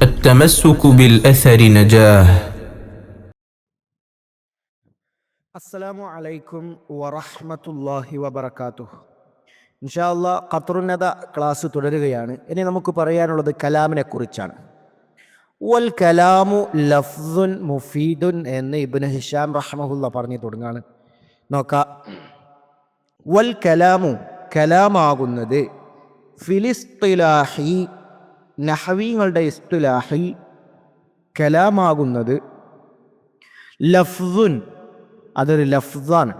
التمسك بالأثر نجاه. അസ്സലാമു അലൈക്കും വറഹ്മത്തുള്ളാഹി വബറകാതുഹു. ഇൻഷാ അല്ലാഹ് ഖത്റുന്നത ക്ലാസ് തുടരുകയാണ്. ഇനി നമുക്ക് പറയാനുള്ളത് കലാമിനെ കുറിച്ചാണ്. വൽ കലാമു ലഫ്സുൻ മുഫീദുൻ എന്ന് ഇബ്നു ഹിഷാം റഹ്മഹുല്ല പറഞ്ഞു തുടങ്ങാണ്. നോക്കാം. വൽ കലാമു കലാമാകുന്നത് ഫിലിസ്തിലാഹി നഹവീങ്ങളുടെ ഇസ്തിലാഹിൽ കലാമാകുന്നത് ലഫ്സുൻ അതൊരു ലഫ്സാണ്.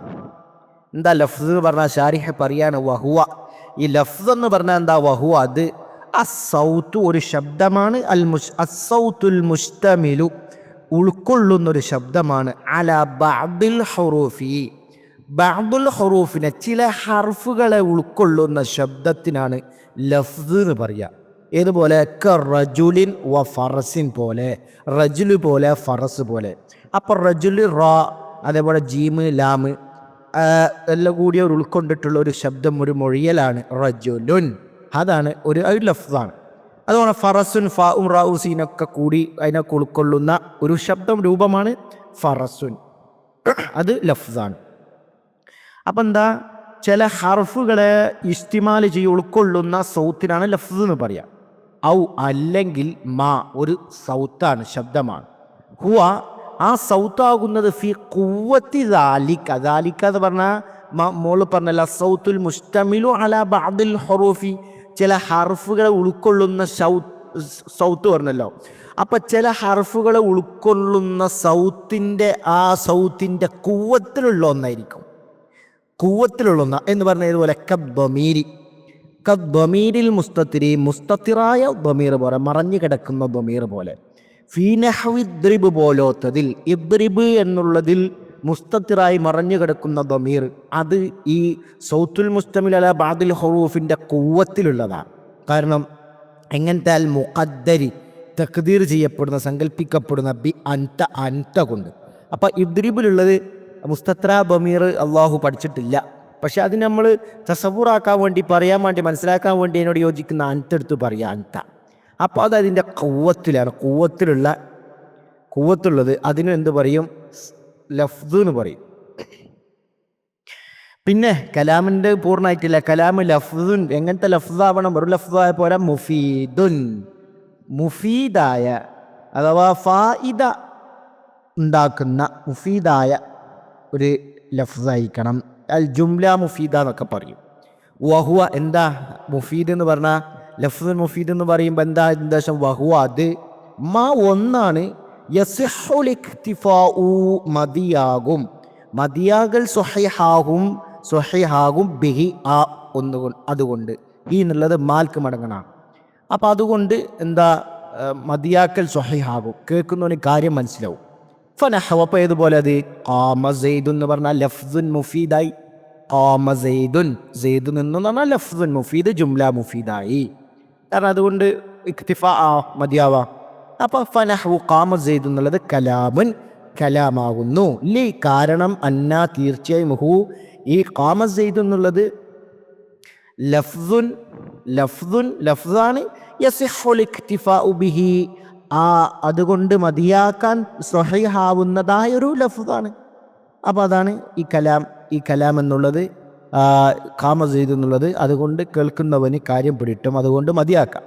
എന്താ ലഫ്സ് എന്ന് പറഞ്ഞാൽ ഷാരിഹ് പറയാണ് വഹുവ. ഈ ലഫ്സ് എന്ന് പറഞ്ഞാൽ എന്താ? വഹുവ അത് അസ്സൗത്തു ഒരു ശബ്ദമാണ്, അസ്സൗത്തുൽ മുസ്തമിലു ഉൾക്കൊള്ളുന്നൊരു ശബ്ദമാണ്, അല ബഅദിൽ ഹുറൂഫി ബഅദുൽ ഹുറൂഫിനെ ചില ഹർഫുകളെ ഉൾക്കൊള്ളുന്ന ശബ്ദത്തിനാണ് ലഫ്സ് എന്ന് പറയുക. ഏതുപോലെ? റജുലിൻ വ ഫറസിൻ പോലെ, റജുല് പോലെ ഫറസ് പോലെ. അപ്പോൾ റജുല് റാ, അതേപോലെ ജീമ് ലാമ് എല്ലാം കൂടി ഒരു ഉൾക്കൊണ്ടിട്ടുള്ള ഒരു ശബ്ദം, ഒരു മൊഴിയലാണ് റജുലുൻ. അതാണ് ഒരു ലഫ്സാണ്. അതുപോലെ ഫറസുൻ ഫാഉം റാഉസീനൊക്കെ കൂടി അതിനൊക്കെ ഉൾക്കൊള്ളുന്ന ഒരു ശബ്ദം രൂപമാണ് ഫറസുൻ. അത് ലഫ്സാണ്. അപ്പം എന്താ? ചില ഹർഫുകളെ ഇസ്തിമാൽ ചെയ്ത് ഉൾക്കൊള്ളുന്ന സൗത്തിനാണ് ലഫ്സ് എന്ന് പറയാം. ഔ അല്ലെങ്കിൽ മാ ഒരു സൗത്താണ്, ശബ്ദമാണ്. ഹുവ ആ സൗത്താകുന്നത് ഫി ഖുവ്വത്തി ദാലിക. ദാലിക എന്ന് പറഞ്ഞാൽ മോള് പറഞ്ഞല്ല, സൗത്തുൽ മുസ്തമിലു അല ബഅദിൽ ഹുറൂഫി ചില ഹർഫുകളെ ഉൾക്കൊള്ളുന്ന സൗത്ത് പറഞ്ഞല്ലോ. അപ്പം ചില ഹർഫുകളെ ഉൾക്കൊള്ളുന്ന ആ സൗത്തിൻ്റെ ഖുവ്വത്തിലുള്ള ഒന്നായിരിക്കും. ഖുവ്വത്തിലുള്ള ഒന്ന് എന്ന് പറഞ്ഞ ഇതുപോലെ കദ്ദമീരിൽ മുസ്തത്തിരി മുസ്തത്തിറായ ദമീർ പോലെ, മറഞ്ഞു കിടക്കുന്ന ദമീർ പോലെ. ഫീ നഹ്വി ഇദ്രിബ് പോലോത്തതിൽ, ഇദ്രിബ് എന്നുള്ളതിൽ മുസ്തത്തിറായി മറഞ്ഞു കിടക്കുന്ന ദമീർ അത് ഈ സൗത്തുൽ മുസ്തമിൽ അല ബഅദിൽ ഹുറൂഫിൻ്റെ ഖുവ്വത്തിലുള്ളതാണ്. കാരണം എങ്ങനത്തെ അൽ മുഖദ്ദരി തഖ്ദീർ ചെയ്യപ്പെടുന്ന, സങ്കല്പിക്കപ്പെടുന്ന ബി അൻത കൊണ്ട്. അപ്പം ഇദ്രിബിലുള്ളത് മുസ്തത്ര ദമീർ അള്ളാഹു പഠിച്ചിട്ടില്ല. പക്ഷെ അത് നമ്മൾ തസവ്വുറാക്കാൻ വേണ്ടി, പറയാൻ വേണ്ടി, മനസ്സിലാക്കാൻ വേണ്ടി എന്നോട് യോജിക്കുന്ന അൻതെടുത്ത് പറയാം അൻത. അപ്പോൾ അത് അതിൻ്റെ ഖുവ്വത്തിലാണ്. ഖുവ്വത്തുള്ളത് അതിന് എന്ത് പറയും? ലഫ്സ് എന്ന് പറയും. പിന്നെ കലാമിൻ്റെ പൂർണ്ണമായിട്ടില്ല. കലാം ലഫ്സുൻ. എങ്ങനത്തെ ലഫ്സാവണം? ഒരു ലഫ്സായ പോലെ മുഫീദുൻ, മുഫീദായ അഥവാ ഫായിദ ഉണ്ടാക്കുന്ന മുഫീദായ ഒരു ലഫ്സായിരിക്കണം. അൽ ജുംല മുഫീദ എന്നൊക്കെ പറയും. വഹുവ എന്താ മുഫീദ് എന്ന് പറഞ്ഞാൽ? ലഫ്സുൽ മുഫീദ് എന്ന് പറയുമ്പോൾ എന്താ ഉദ്ദേശം? വഹുവ അത് മാ ഒന്നാണ്, യസിഹുൽ ഇക്തിഫാഉ മതിയാകും, മതിയാകൽ സ്വഹീഹാകും ബിഹി ആ ഒന്നുകൊണ്ട്, അതുകൊണ്ട് ഈ എന്നുള്ളത് മാൽക്ക് മടങ്ങണാണ്. അപ്പം അതുകൊണ്ട് എന്താ മതിയാക്കൽ സ്വഹീഹാകും, കേൾക്കുന്നവന് കാര്യം മനസ്സിലാവും. ഫനഹവ അപ്പോൾ ഏതുപോലെ അത് ഖാമ സെയ്ദുൻ എന്ന് പറഞ്ഞാൽ ലഫ്സുൻ മുഫീദായി. ഖാമ സെയ്ദുൻ, സെയ്ദ് നിന്നു എന്ന് പറഞ്ഞാൽ ലഫ്സുൻ മുഫീദ്, ജുംല മുഫീദായി. കാരണം അതുകൊണ്ട് ഇക്തിഫാ മതിയാവാം. അപ്പോൾ ഫനഹു ഖാമ സെയ്ദ് എന്നുള്ളത് കലാമുൻ, കലാമാകുന്നു. ലി കാരണം അന്ന തീർച്ചയായും ഹു ഈ ഖാമ സെയ്ദ് എന്നുള്ളത് ലഫ്സാണ്. യസിഹുൽ ഇക്തിഫാഉ ബിഹി അതുകൊണ്ട് മതിയാക്കാൻ സ്വഹീഹാവുന്നതായ ഒരു ലഫ്സാണ്. അപ്പോൾ അതാണ് ഈ കലാം എന്നുള്ളത്, ഖാമ സെയ്ദ് എന്നുള്ളത്. അതുകൊണ്ട് കേൾക്കുന്നവന് കാര്യം പിടിട്ടും, അതുകൊണ്ട് മതിയാക്കാം.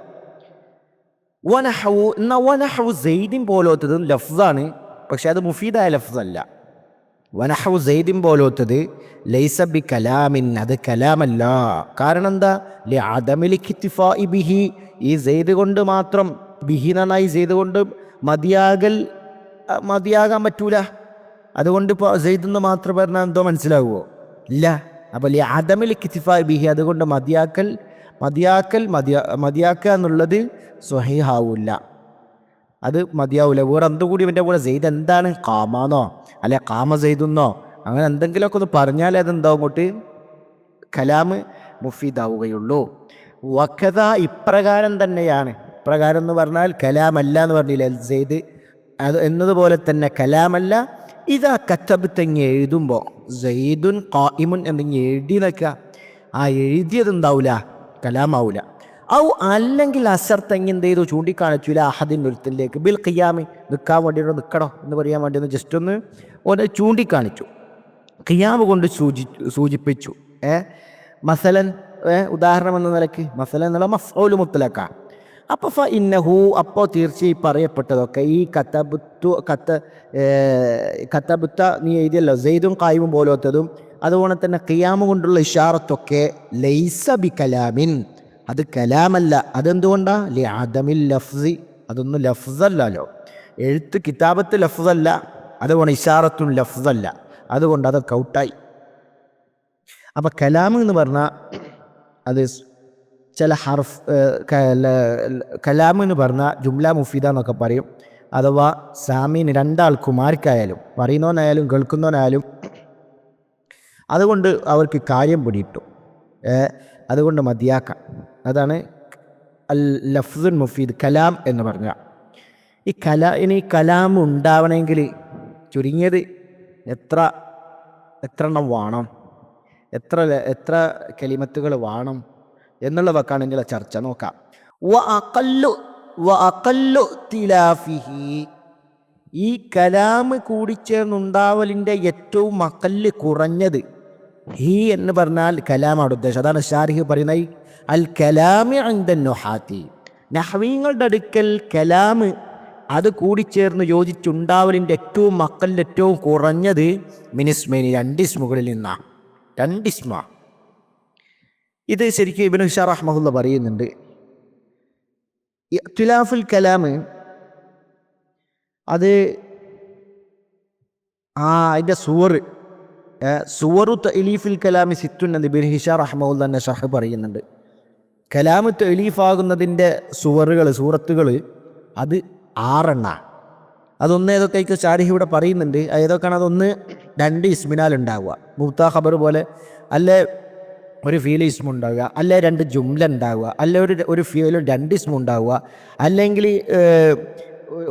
വനഹു സെയ്ദിൻ പോലത്തതും ലഫ്സാണ്, പക്ഷെ അത് മുഫീദായ ലഫ്സല്ല. വനഹു സെയ്ദിൻ പോലത്തത് ലൈസ ബി കലാമിൻ, അത് കലാമല്ല. കാരണം എന്താ? ലി അദമിൽ ഇക്തിഫാഇ ബിഹി, ഈ സെയ്ദ് കൊണ്ട് മാത്രം, ബിഹി നന്നായി ചെയ്തുകൊണ്ട് മതിയാകാൻ പറ്റൂല. അതുകൊണ്ട് ഇപ്പോൾ സെയ്ദെന്ന് മാത്രം പറഞ്ഞാൽ എന്തോ മനസ്സിലാവുമോ? ഇല്ല. അപ്പോൾ ഈ അദമിൽ ഇക്തിഫാഇ ബിഹി, അതുകൊണ്ട് മതിയാക്കുക എന്നുള്ളത് സ്വഹീഹാവൂല, അത് മതിയാവൂല. വേറെ എന്തുകൂടി ഇവൻ്റെ കൂടെ സെയ്ദ് എന്താണ്? ഖാമാന്നോ അല്ലെ ഖാമ സെയ്ദെന്നോ അങ്ങനെ എന്തെങ്കിലുമൊക്കെ ഒന്ന് പറഞ്ഞാലേ അതെന്താവും, അങ്ങോട്ട് കലാം മുഫീദാവുകയുള്ളൂ. വഖദ ഇപ്രകാരം തന്നെയാണ്. പ്രകാരം എന്ന് പറഞ്ഞാൽ കലാമല്ല എന്ന് പറഞ്ഞില്ല സെയ്ദ്, അത് എന്നതുപോലെ തന്നെ കലാമല്ല. ഇതാ കത്തബത്തെങ്ങി എഴുതുമ്പോൾ സെയ്ദുൻ ഖായിമുൻ എന്തെങ്കിലും എഴുതി നിൽക്കുക, ആ എഴുതിയത് എന്താവില്ല? കലാമാവൂല. ഔ അല്ലെങ്കിൽ അസർത്തെങ്ങി എന്ത് ചെയ്തു ചൂണ്ടിക്കാണിച്ചില്ല അഹദിൻ ഒരുത്തിലേക്ക് ബിൽ ഖിയാമി നിൽക്കാൻ വേണ്ടിയിട്ട് നിൽക്കണോ എന്ന് പറയാൻ വേണ്ടി ഒന്ന് ജസ്റ്റ് ഒന്ന് ചൂണ്ടിക്കാണിച്ചു, ഖിയാമ് കൊണ്ട് സൂചിപ്പിച്ചു. മസലൻ ഉദാഹരണം എന്ന നിലയ്ക്ക് മസലൻ എന്നുള്ള മഫ്ഊൽ മുത്ലഖ. അപ്പോൾ ഫ ഇന്നഹു അപ്പോൾ തീർച്ചയായും പറയപ്പെട്ടതൊക്കെ ഈ കത്തബുത്ത നീ എഴുതിയല്ലോ സെയ്ദും ഖായിമും പോലത്തതും അതുപോലെ തന്നെ ഖിയാമ് കൊണ്ടുള്ള ഇഷാറത്തൊക്കെ ലൈസ ബി കലാമിൻ, അത് കലാമല്ല. അതെന്തുകൊണ്ടാ? ലി അദമിൽ ലഫ്സി, അതൊന്നും ലഫ്സല്ലോ, എഴുത്ത് കിതാബത്ത് ലഫ്സല്ല, അതുകൊണ്ട് ഇഷാറത്തും ലഫ്സല്ല, അതുകൊണ്ട് അതൊക്കെ ഔട്ടായി. അപ്പം കലാം എന്ന് പറഞ്ഞാൽ അത് ചില ഹർഫ് കലാം എന്ന് പറഞ്ഞാൽ ജുംല മുഫീദ എന്നൊക്കെ പറയും. അഥവാ സാമീന് രണ്ടാൾക്കും ആർക്കായാലും പറയുന്നവനായാലും കേൾക്കുന്നവനായാലും അതുകൊണ്ട് അവർക്ക് കാര്യം പിടിയിട്ടു, അതുകൊണ്ട് മതിയാക്കാം. അതാണ് അൽ ലഫ്സുൽ മുഫീദ് കലാം എന്ന് പറഞ്ഞാൽ. ഇനി കലാം ഉണ്ടാവണമെങ്കിൽ ചുരുങ്ങിയത് എത്ര എണ്ണം വേണം, എത്ര കലിമത്തുകൾ വേണം എന്നുള്ളതൊക്കെയാണ് ഇതിലെ ചർച്ച. നോക്കാം. ഈ കലാം കൂടിച്ചേർന്നുണ്ടാവലിൻ്റെ ഏറ്റവും അക്കല്ല് കുറഞ്ഞത് ഹി എന്ന് പറഞ്ഞാൽ കലാമാണ് ഉദ്ദേശം. അതാണ് ഷാരിഹ് പറയുന്നത് അൽ കലാമി ഇൻദ നുഹാത്തി, നഹ്വീങ്ങളുടെ അടുക്കൽ കലാം അത് കൂടിച്ചേർന്ന് യോജിച്ചുണ്ടാവലിൻ്റെ ഏറ്റവും അക്കല്ല് ഏറ്റവും കുറഞ്ഞത് മിനിസ്മേനി രണ്ടിസ്മുകളിൽ നിന്നാണ്. രണ്ടിസ്മ ഇത് ശരിക്കും ഇബ്നു ഹിഷാം റഹ്മഹുല്ല പറയുന്നുണ്ട്. ഇഖ്തിലാഫുൽ കലാം അത് അതിൻ്റെ സുവറു തഅലീഫുൽ കലാമി സിത്തുൻ എന്ന് ഇബ്നു ഹിഷാം റഹ്മഹുല്ല തന്നെ ഷർഹ് പറയുന്നുണ്ട്. കലാമ് തഅലീഫാകുന്നതിൻ്റെ സൂറത്തുകൾ അത് 6 അതൊന്ന് ഏതൊക്കെ ഷാരിഹ് ഇവിടെ പറയുന്നുണ്ട്. ഏതൊക്കെയാണ്? അതൊന്ന് 2 ഇസ്മിനാൽ ഉണ്ടാവുക, മുബ്തദ ഖബർ പോലെ, അല്ലെ ഒരു ഫീൽ ഇസ്മ ഉണ്ടാവുക, അല്ലെ 2 ജുംല ഉണ്ടാവുക, അല്ലെ ഒരു ഫീലും 2 ഇസ്മ ഉണ്ടാവുക, അല്ലെങ്കിൽ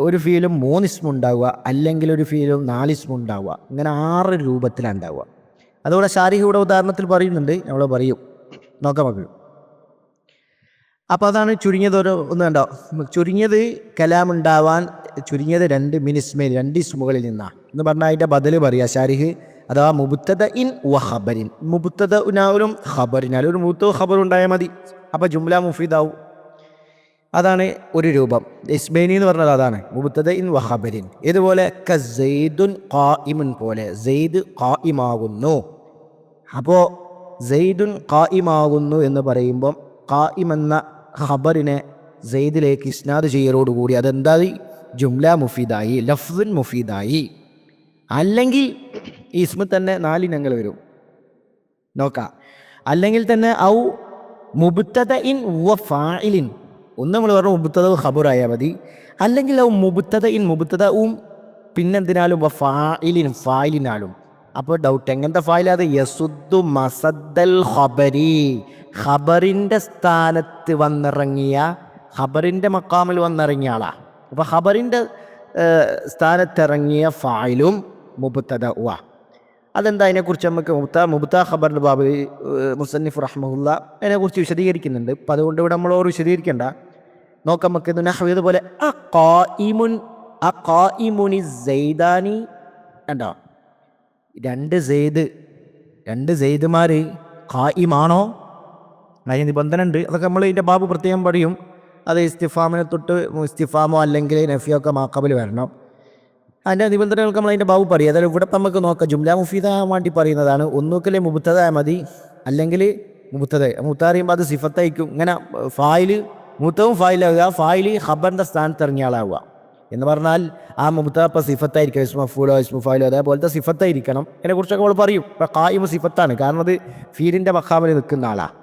ഒരു ഫീലും 3 ഇസ്മ ഉണ്ടാവുക, അല്ലെങ്കിൽ ഒരു ഫീലും 4 ഇസ്മ ഉണ്ടാവുക. ഇങ്ങനെ 6 രൂപത്തിലാണ് ഉണ്ടാവുക. അതുപോലെ ഷാരിഹ് ഇവിടെ ഉദാഹരണത്തിൽ പറയുന്നുണ്ട്, നമ്മൾ പറയും, നോക്കാം നമുക്ക്. അപ്പോൾ അതാണ് ചുരുങ്ങിയത്. ഒന്ന് കണ്ടോ, ചുരുങ്ങിയത് കലാമുണ്ടാവാൻ ചുരുങ്ങിയത് 2 മിനിസ്മേൽ 2 ഇസ്മുകളിൽ നിന്നാണ് എന്ന് പറഞ്ഞാൽ അതിൻ്റെ ബദൽ പറയുക ഷാരിഹ്. അഥവാ മുബ്തദ ഇൻ വ ഖബരിൻ, മുബ്തദഉനാലും ഖബറിനാലും ഒരു മുബ്തദ ഖബർ ഉണ്ടായാൽ മതി, അപ്പോൾ ജുംല മുഫീദാവും. അതാണ് ഒരു രൂപം. ഇസ്മൈനി എന്ന് പറഞ്ഞാൽ അതാണ് മുബ്തദ ഇൻ വ ഖബരിൻ. ഇതുപോലെ കസൈദുൻ ഖായിമുൻ പോലെ സെയ്ദ് ഖായിമാകുന്നു. അപ്പോൾ സെയ്ദുൻ ഖായിമാകുന്നു എന്ന് പറയുമ്പം ഖായിം എന്ന ഖബറിനെ സെയ്ദിലേക്ക് ഇസ്നാദ് ചെയ്യലോടുകൂടി അതെന്തായി? ജുംല മുഫീദായി, ലഫ്സുൻ മുഫീദായി. അല്ലെങ്കിൽ ഈ ഇസ്മ തന്നെ 4 ഇനങ്ങൾ വരും. നോക്കാം. അല്ലെങ്കിൽ തന്നെ ഔ മുബ്തദഇൻ വ ഫാഇലിൻ, ഒന്ന് നമ്മൾ പറഞ്ഞു മുബ്തദ ഖബറായാൽ മതി. അല്ലെങ്കിൽ ഔ മുബ്തദഇൻ മുബ്തദഉം പിന്നെന്തിനാലും വ ഫാഇലിൻ ഫായിലിനാലും. അപ്പോൾ ഡൗട്ട്, എങ്ങനത്തെ ഫായിലത്? യസുദ്ദു മസദ്ദൽ ഖബരി, ഖബറിൻ്റെ സ്ഥാനത്ത് വന്നിറങ്ങിയ, ഖബറിൻ്റെ മക്കാമിൽ വന്നിറങ്ങിയ ആളാ. അപ്പോൾ ഖബറിൻ്റെ സ്ഥാനത്തിറങ്ങിയ ഫായിലും മുബ്തദഉ. അതെന്താ? അതിനെക്കുറിച്ച് നമുക്ക് മുബ്തദ ഖബറിൻ്റെ ബാബ് മുസന്നിഫ് റഹ്മഹുല്ല അതിനെക്കുറിച്ച് വിശദീകരിക്കുന്നുണ്ട്. അപ്പം അതുകൊണ്ട് ഇവിടെ നമ്മളോട് വിശദീകരിക്കേണ്ട. നോക്കാം നമുക്ക്. നഹ്വ് ഇതുപോലെ ഖായിമുനി സെയ്ദാനി ഉണ്ടോ? 2 സെയ്ദുമാർ ഖായിമാണോ? അതിന് നിബന്ധന ഉണ്ട്. അതൊക്കെ നമ്മൾ ഇതിൻ്റെ ബാബ് പ്രത്യേകം പറയും. അത് ഇസ്തിഫാമിനെ തൊട്ട് ഇസ്തിഫാമോ അല്ലെങ്കിൽ നഫിയൊക്കെ മാക്കബിൽ വരണം. അതിൻ്റെ നിബന്ധനകൾക്ക് നമ്മൾ അതിൻ്റെ ബാബു പറയും. അതായത് ഇവിടെ നമുക്ക് നോക്കാം. ജുംല മുഫീദ വേണ്ടി പറയുന്നതാണ്. ഒന്നുകിൽ മുബ്തദ മതി, അല്ലെങ്കിൽ മുബ്തദ അറിയുമ്പോൾ അത് സിഫത്തായിരിക്കും. ഇങ്ങനെ ഫായില് മുത്തവും ഫായിലാവുക, ഫായില് ഖബറിൻ്റെ സ്ഥാനത്ത് ഇറങ്ങിയ ആളാവുക എന്ന് പറഞ്ഞാൽ ആ മുബ്തദ ഇപ്പോൾ സിഫത്തായിരിക്കും. ഇസ്മു മഫ്ഊലോ ഇസ്മു ഫായിലോ അതേപോലത്തെ സിഫത്തായിരിക്കണം. അതിനെക്കുറിച്ചൊക്കെ നമ്മൾ പറയും. ഇപ്പോൾ ഖായിമു സിഫത്താണ്, കാരണം അത് ഫീലിൻ്റെ മഖാമിൽ നിൽക്കുന്ന ആളാണ്.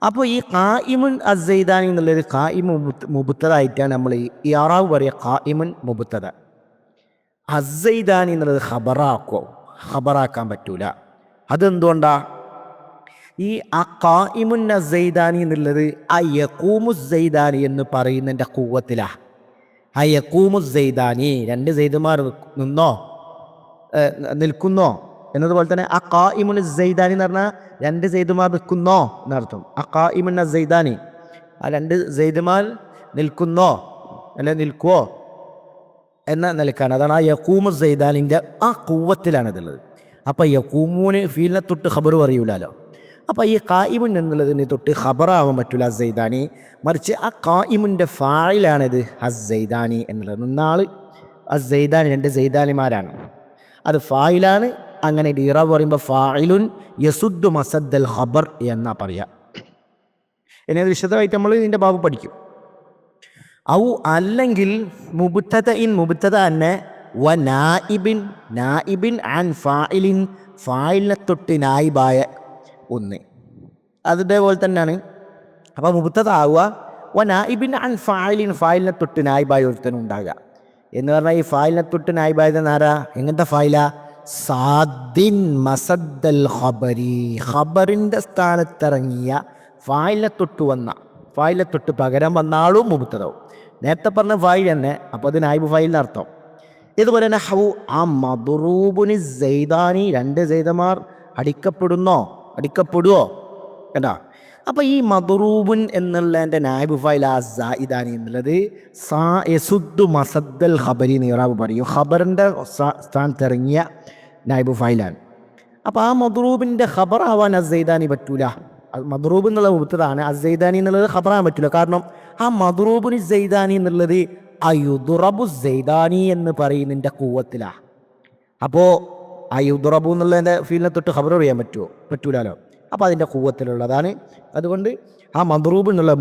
അപ്പോൾ ഈ ഖായിമുൻ അസ്സൈദാനി എന്നുള്ളൊരു ഖായിമു മുബ്തദ ആയിട്ടാണ് നമ്മൾ ഈ ഇറാബ് പറയുക. ഖായിമുൻ മുബ്തദ, അസ്സൈദാനി എന്നുള്ളത് ഖബറാക്കാൻ പറ്റൂല. അതെന്തുകൊണ്ടാ? ഈ ആ ഖായിമുൻ അസ്സൈദാനി എന്നുള്ളത് ആ യഖൂമു സൈദാനി എന്ന് പറയുന്നതിൻ്റെ ഖുവ്വത്തിലാ. ആ യഖൂമു സൈദാനി 2 സെയ്ദുമാർ നിൽക്കുന്നോ എന്നതുപോലെ തന്നെ ആ ഖായിമുൻ സൈദാനി എന്ന് പറഞ്ഞാൽ 2 സെയ്ദുമാർ നിൽക്കുന്നോ എന്നർത്ഥം. ആ ഖായിമുൻ സൈദാനി ആ രണ്ട് സെയ്ദുമാർ നിൽക്കുന്നോ അല്ലെ നിൽക്കുവോ എന്ന നിലക്കാണ്. അതാണ് ആ യക്കൂമു സെയ്ദാനിൻ്റെ ആ കൂവത്തിലാണിതുള്ളത്. അപ്പം യക്കൂമൂന് ഫീലിനെ തൊട്ട് ഖബർ പറയൂലോ. അപ്പം ഈ കായിമുൻ എന്നുള്ളതിന് തൊട്ട് ഖബറാവാൻ പറ്റില്ല അസൈദാനി, മറിച്ച് ആ കായിമുൻ്റെ ഫായിലാണിത് അസൈദാനി എന്നുള്ളത്. നിന്നാൾ അസൈദാനി രണ്ട് സെയ്ദാനിമാരാണ്, അത് ഫായിലാണ്. അങ്ങനെ ഇറാബ് പറയുമ്പോൾ ഫായിലുൻ യസുദ്ദു മസദ്ദൽ ഖബർ എന്നാ പറയുക. ഇനി അത് വിശദമായിട്ട് നമ്മൾ ഇതിൻ്റെ ബാബ് പഠിക്കും. ഔ അല്ലെങ്കിൽ മുബ്തദ തന്നെ വ നായിബിൻ അൻ ഫായിലിൻ, ഫായിലിനെ തൊട്ട് നായിബായ ഒന്ന്, അതേപോലെ തന്നെയാണ്. അപ്പോൾ മുബ്തദ ആവുക വ നായിബിൻ അൻ ഫായിലിൻ, ഫായിലിനെ തൊട്ട് നായിബായ ഒരുത്തനും ഉണ്ടാകുക എന്ന് പറഞ്ഞാൽ ഈ ഫായിലിനെ തൊട്ട് നായിബായത് ആരാ? എങ്ങനത്തെ ഫായില? സാദിൻ മസദ്ദൽ ഖബരി, ഖബറിൻ്റെ സ്ഥാനത്തിറങ്ങിയ ഫായിലിനെ തൊട്ട് വന്ന, ഫായിലിനെ തൊട്ട് പകരം വന്ന ആളും മുബ്തദവും. നേരത്തെ പറഞ്ഞ ഫായിൽ തന്നെ, അപ്പോൾ അത് നായിബ് ഫായിലിൻ്റെ അർത്ഥം. ഇതുപോലെ തന്നെ ഹൗ ആ മദ്റൂബുനി സെയ്ദാനി, രണ്ട് സെയ്ദമാർ അടിക്കപ്പെടുവോ കേട്ടാ. അപ്പോൾ ഈ മദ്റൂബുൻ എന്നുള്ളതിൻ്റെ നായിബ് ഫായിൽ ആ സായിദാനി എന്നുള്ളത് യസുദ്ദു മസദ്ദൽ ഖബരി എന്ന് ഇറാബ് പറയും. ഖബറിൻ്റെ സ്ഥാനത്തിറങ്ങിയ നായിബ് ഫായിലാണ്. അപ്പോൾ ആ മദ്റൂബിൻ്റെ ഖബറാവാൻ അസൈദാനി പറ്റൂല. മദ്റൂബ് എന്നുള്ള മുബ്തദാണ്, അസൈദാനി എന്നുള്ളത് ഖബറാൻ പറ്റില്ല. കാരണം ആ മദ്റൂബുനി സെയ്ദാനി എന്നുള്ളത് അയുദ്റബു സെയ്ദാനി എന്ന് പറയുന്നതിൻ്റെ കൂവത്തിലാണ്. അപ്പോൾ അയുദ്റബു എന്നുള്ളതിൻ്റെ ഫീലിനെ തൊട്ട് ഖബർ പറയാൻ പറ്റൂലല്ലോ. അപ്പോൾ അതിൻ്റെ കൂവത്തിലുള്ളതാണ്. അതുകൊണ്ട് ആ മദ്റൂബ് എന്നുള്ള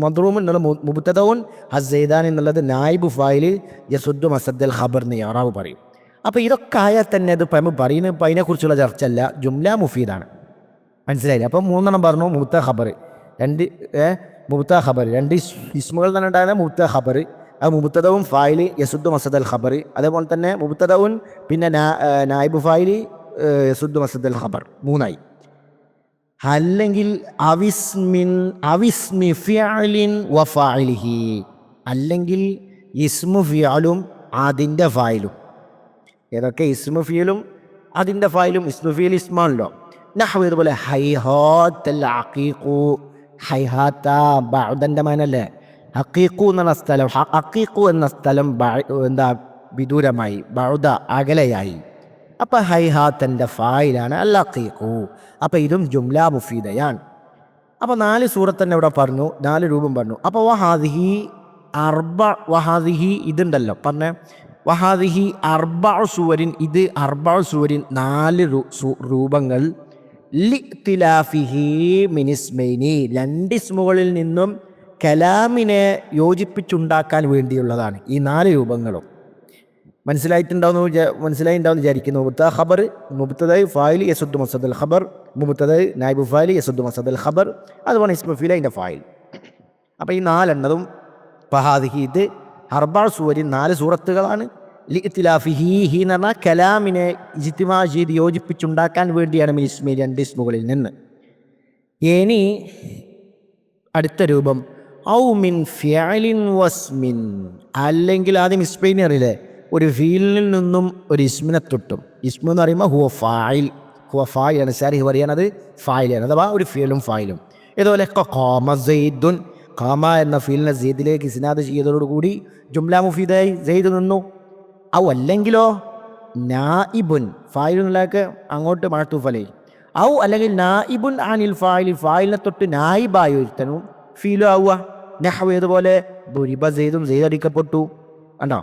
മദ്റൂബ് എന്നുള്ള മുബ്തദഉൻ അസൈദാനി എന്നുള്ളത് നായിബ് ഫായിൽ യസുദ്ദു മസദ്ദൽ ഖബർ എന്ന് ഇറാബ് പറയും. അപ്പോൾ ഇതൊക്കെ ആയാൽ തന്നെ അത് പറയുന്നത് അതിനെക്കുറിച്ചുള്ള ചർച്ച അല്ല, ജുംല മുഫീദാണ്. മനസ്സിലായില്ലേ? അപ്പം മൂന്നെണ്ണം പറഞ്ഞു. മുബ്ത ഖബർ, മുബ്ത ഖബർ രണ്ട് ഇസ്മുകൾ തന്നെ ഉണ്ടാകുന്ന മുബ്ത ഖബർ, അത് മുബ്തദഉൻ ഫായിൽ യസുദ്ദു മസദ്ദൽ ഖബർ, അതേപോലെ തന്നെ മുബ്തദഉൻ പിന്നെ നായിബ് ഫായിൽ യസുദ്ദു മസദ്ദൽ ഖബർ, മൂന്നായി. അല്ലെങ്കിൽ അവിസ്മി ഫിഅലിൻ വ ഫാഇലിഹി, അല്ലെങ്കിൽ ഇസ്മു ഫിഅലും അതിൻ്റെ ഫായിലും. ഏതൊക്കെ? ഇസ്മു ഫിയലും അതിൻ്റെ ഫായിലും. ഇസ്മു ഫിയൽ ഇസ്മാണല്ലോ. നഹ്വ ഇതുപോലെ ഹൈഹാത്തൽ അഖീഖു, ഹൈഹാത്ത ബഅദൻ്റെ മാനല്ലേ. ഹഖീഖു എന്ന സ്ഥലം, ഹഖീഖു എന്ന സ്ഥലം എന്താ വിദൂരമായി, ബഅദ അകലെയായി. അപ്പം ഹൈഹാത്തൻ്റെ ഫായിലാണ് അൽ അഖീഖു. അപ്പം ഇതും ജുംല മുഫീദയാണ്. അപ്പോൾ 4 സൂറത്ത് തന്നെ ഇവിടെ പറഞ്ഞു, 4 രൂപം പറഞ്ഞു. അപ്പോൾ വഹാദിഹി ഇതുണ്ടല്ലോ പറഞ്ഞ വഹാദിഹി അർബഉ സൂവരിൻ, ഇത് അർബഉ സൂവരിൻ 4 രൂപങ്ങൾ ലിഖ്തിലാഫിഹി മിൻ ഇസ്മൈനി, 2 ഇസ്മുകളിൽ നിന്നും കലാമിനെ യോജിപ്പിച്ചുണ്ടാക്കാൻ വേണ്ടിയുള്ളതാണ് ഈ 4 രൂപങ്ങളും. മനസ്സിലായിട്ടുണ്ടാവുമെന്ന് വിചാരിക്കുന്നു. മുബ്തദ ഖബർ, മുബ്തദ ഫായിൽ യസുദ്ദു മസദ്ദൽ ഖബർ, മുബ്തദ നായിബ് ഫായിൽ യസുദ്ദു മസദ്ദൽ ഖബർ, അതുപോലെ ഇസ്മു ഫീൽ അതിൻ്റെ ഫായിൽ. അപ്പോൾ ഈ 4 എണ്ണതും വഹാദിഹി ഇത് അർബഅ സൂവരിൻ 4 സൂറത്തുകളാണ്. ലിഖ്തിലാഫിഹി എന്ന് പറഞ്ഞാൽ കലാമിനെ ഇജ്തിമാ ചെയ്ത് യോജിപ്പിച്ചുണ്ടാക്കാൻ വേണ്ടിയാണ് മിൻ ഇസ്മി 2 ഇസ്മുകളിൽ നിന്ന്. ഇനി അടുത്ത രൂപം ഔ മിൻ ഫിഅലിൻ വസ്മിൻ, അല്ലെങ്കിൽ ആദ്യം ഇസ്മിനെ അറിയില്ലേ, ഒരു ഫീലിൽ നിന്നും ഒരു ഇസ്മിനെ തൊട്ടും. ഇസ്മു എന്ന് പറയുമ്പോൾ ഹുവ ഫായിലാണ്, സാരിഹ് പറയണത് ഫായിലാണ്, അഥവാ ഒരു ഫീലും ഫായിലും. ഇതുപോലെ ഖാമ സെയ്ദുൻ, ഖാമ എന്ന ഫീലിനെ സെയ്ദിലേക്ക് ഇസ്നാദ് ചെയ്തതോടുകൂടി ജുംല മുഫീദായി സെയ്ദ് നിന്നു. ഔ അല്ലെങ്കിലോ നായിബുൻ, ഫായിൽ എന്നുള്ളതൊക്കെ അങ്ങോട്ട് മഅ്തൂഫലേ. ഔ അല്ലെങ്കിൽ നായിബുൻ അനിൽ ഫായിൽ, ഫായിലിനെ തൊട്ട് നായിബായി ഒരുത്തനും ഫീലും ആവുക. നഹ്വ ഇതുപോലെ ദുരിബ സെയ്ദുൻ, സെയ്ദ് അടിക്കപ്പെട്ടു കണ്ടോ.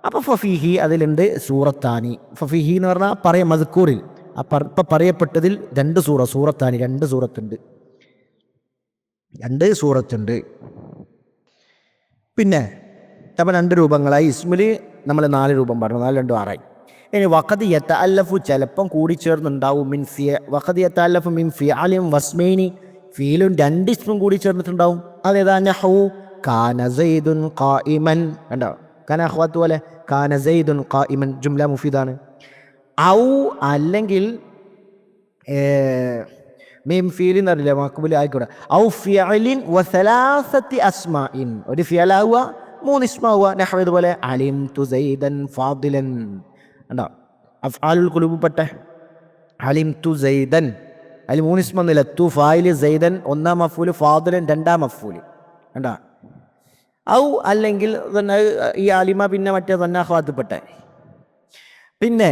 അപ്പോൾ ഫഫീഹി അതിലുണ്ട് സൂറത്താനി. ഫഫീഹി എന്ന് പറഞ്ഞാൽ മദ്കൂറിൽ ഇപ്പം പറയപ്പെട്ടതിൽ 2 സൂറത്താനി, 2 സൂറത്തുണ്ട്. പിന്നെ അപ്പം 2 രൂപങ്ങളായി. ഇസ്മിൽ നമ്മൾ 4 രൂപം പറഞ്ഞു, 4 2 6ആയി. ഇനി വഖദ് യതഅല്ലഫു ചിലപ്പം കൂടിച്ചേർന്നുണ്ടാവും. വഖദ് യതഅല്ലഫു മിൻ ഫിഅലിൻ വസ്മൈനി, ഫീലും 2 ഇസ്മും കൂടി ചേർന്നിട്ടുണ്ടാവും. അതേതാ? നഹു കാന സെയ്ദുൻ ഖായിമൻ, കണ്ടോ കാന അഖ്വാത്ത് പോലെ കാന സെയ്ദുൻ ഖായിമൻ ജുംല മുഫീദാണ്. ഔ അല്ലെങ്കിൽ മീം ഫീലിൻ അറിയില്ല, മഖ്ബൂൽ ആയിക്കോട്ടെ. ഔ ഫിഅലിൻ വസലാസത്തി അസ്മാഇൻ, ഒരു ഫിഅലാവുക 3 ഇസ്മാവുക. നഹ്വ ഇതുപോലെ അലിംതു സെയ്ദൻ ഫാദിലൻ, കണ്ടോ അഫ്ആലുൽ ഖുലൂബ് പെട്ട അലിംതു സെയ്ദൻ അതിൽ 3 ഇസ്മൊന്നുമില്ല. തു ഫായില് സൈദൻ ഒന്നാം മഫൂല്, ഫാദിലൻ രണ്ടാം മഫൂല്. കണ്ടാ? ഔ അല്ലെങ്കിൽ ഈ അലിമ പിന്നെ മറ്റേ സന്നാഹ്വാത്തിൽപ്പെട്ട. പിന്നെ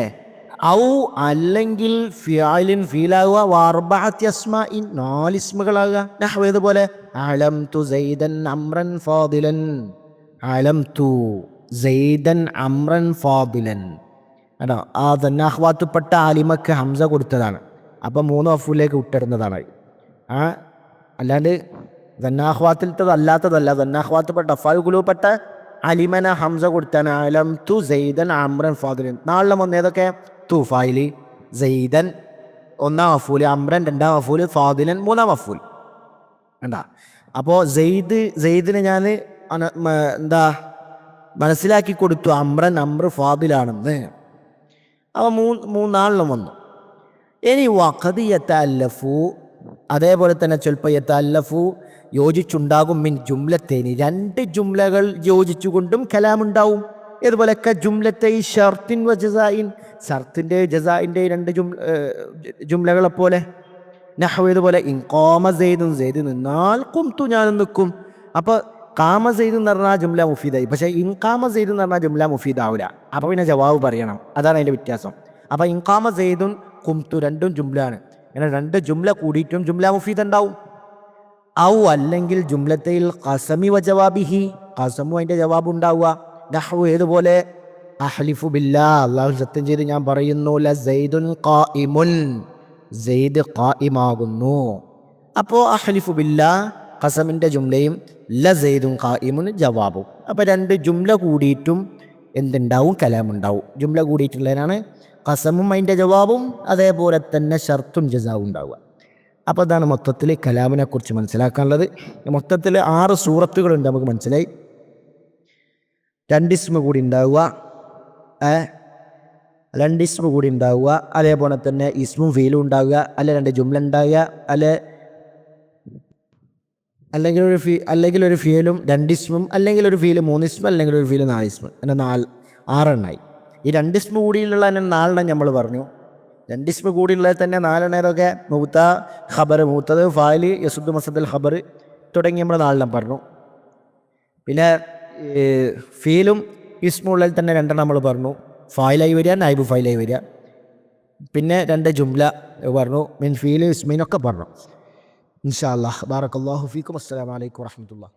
ഔ അല്ലെങ്കിൽ ഫിആലിൻ ഫീലാവുക, വഅർബഅത്തി അസ്മാഇൻ 4 ഇസ്മുകളാവുക. നഹ്വ ഇതുപോലെ അലംതു സൈദൻ അംറൻ ഫാദിലൻ, അലംതു സൈദൻ അംറൻ ഫാദിലൻ. കേട്ടോ? ആ സന്നാഹ്വാത്തിൽപ്പെട്ട ആലിമക്ക് ഹംസ കൊടുത്തതാണ്. അപ്പം 3 മഫൂലിലേക്ക് വിട്ടിടുന്നതാണ്. അല്ലാണ്ട് സന്നാഹ്വാത്തിലത്തത് അല്ലാത്തതല്ല. സന്നാഹ്വാത്തിൽപ്പെട്ട അഫ്ആലുൽപ്പെട്ട അലിമന ഹംസ കൊടുത്താണ്. അലം തു സൈദൻ അംറൻ ഫാദിലൻ. 4 വന്ന് ഏതൊക്കെ? തു ഫായില്, സൈദൻ ഒന്നാം മഫൂല്, അംറൻ രണ്ടാം മഫൂല്, ഫാദിലൻ മൂന്നാം മഫൂൽ. കണ്ടാ? അപ്പോൾ സെയ്ദിന് ഞാൻ എന്താ മനസ്സിലാക്കി കൊടുത്തു അംറൻ അംറ് ഫാദിലാണെന്ന്. അവ 3 വന്നു. ഇനി വഖദ് യതഅല്ലഫു, അതേപോലെ തന്നെ ചിലപ്പോൾ യതഅല്ലഫു യോജിച്ചുണ്ടാകും മിൻ ജുംലത്തേനി, 2 ജുംലകൾ യോജിച്ചുകൊണ്ടും കലാമുണ്ടാവും. ഇതുപോലെ ജുംലത്തെ ഷർത്തിൻ വ ജസായിൻ, ഷർത്തിൻ്റെ ജസായിൻ്റെ 2 ജുംലകളെപ്പോലെ. നഹ്വ ഇതുപോലെ ഇൻ ഖാമ സെയ്ദുൻ, സെയ്ദ് നിന്നാൽ ഖുംതു ഞാൻ നിൽക്കും. അപ്പോൾ ഖാമ സെയ്ദ് എന്ന് പറഞ്ഞാൽ ജുംല മുഫീദായി. പക്ഷേ ഇൻ ഖാമ സെയ്ദ് എന്ന് പറഞ്ഞാൽ ജുംല മുഫീദാവില്ല. അപ്പോൾ പിന്നെ ജവാബ് പറയണം. അതാണ് അതിൻ്റെ വ്യത്യാസം. അപ്പോൾ ഇൻ ഖാമ സെയ്ദുൻ ഖുംതു രണ്ടും ജുംലാണ്. അങ്ങനെ 2 ജുംല കൂടിയിട്ടും ജുംല മുഫീദ് ഉണ്ടാവും. ഔ അല്ലെങ്കിൽ ജുംലത്തയിൽ ഖസമി വ ജവാബിഹി, ഖസമു അതിൻ്റെ ജവാബ് ഉണ്ടാവുക. നഹ്വ ഏതുപോലെ അഹ്ലിഫു ബില്ലാ, അല്ലാഹു സത്യം ചെയ്ത് ഞാൻ പറയുന്നു, ല സൈദുൻ ഖായിമുൻ, സെയ്ദ് ഖായിമാകുന്നു. അപ്പോൾ അഹ്ലിഫു ബില്ലാ ഖസമിൻ്റെ ജുംലയും ല സെയ്ദുൻ ഖായിമുൻ ജവാബും. അപ്പോൾ 2 ജുംല കൂടിയിട്ടും എന്തുണ്ടാവും? കലാമുണ്ടാവും. ജുംല കൂടിയിട്ടുള്ളതിനാണ് ഖസമും അതിൻ്റെ ജവാബും, അതേപോലെ തന്നെ ഷർത്തും ജസാവും ഉണ്ടാവുക. അപ്പോൾ അതാണ് മൊത്തത്തിൽ കലാമിനെ കുറിച്ച് മനസ്സിലാക്കാനുള്ളത്. മൊത്തത്തിൽ 6 സൂറത്തുകളുണ്ട് നമുക്ക് മനസ്സിലായി. 2 ഇസ്മ കൂടി ഉണ്ടാവുക, 2 ഇസ്മ കൂടി ഉണ്ടാവുക, അതേപോലെ തന്നെ ഇസ്മും ഫീലും ഉണ്ടാവുക, അല്ല 2 ജുംല ഉണ്ടാവുക, അല്ലെങ്കിൽ ഒരു ഫീലും 2 ഇസ്മും, അല്ലെങ്കിൽ ഒരു ഫീല് 3 ഇസ്മ, അല്ലെങ്കിൽ ഒരു ഫീല് 4 ഇസ്മ. അങ്ങനെ 6 എണ്ണായി. ഈ 2 ഇസ്മ കൂടിയുള്ള 4 നമ്മൾ പറഞ്ഞു. 2 ഇസ്മ കൂടിയുള്ളത് തന്നെ 4 ഏതൊക്കെ? മൂത്ത ഖബർ, മൂത്തത് ഫായില്, യസുദ് മസദൽ ഖബർ തുടങ്ങി നമ്മൾ 4 പറഞ്ഞു. പിന്നെ ഫീലും ഇസ്മുള്ളിൽ തന്നെ 2 നമ്മൾ പറഞ്ഞു. ഫായിലായി വരിക, നൈബ് ഫായിലായി വരിക. പിന്നെ 2 ജുംല പറഞ്ഞു, മിൻ ഫീല് ഇസ്മീനൊക്കെ പറഞ്ഞു. ഇൻഷാ അല്ലാഹ്. ബാറക്കല്ലാഹു ഫീക്കും. അസ്സലാമു അലൈക്കും വറഹ്മത്തുള്ളാഹി.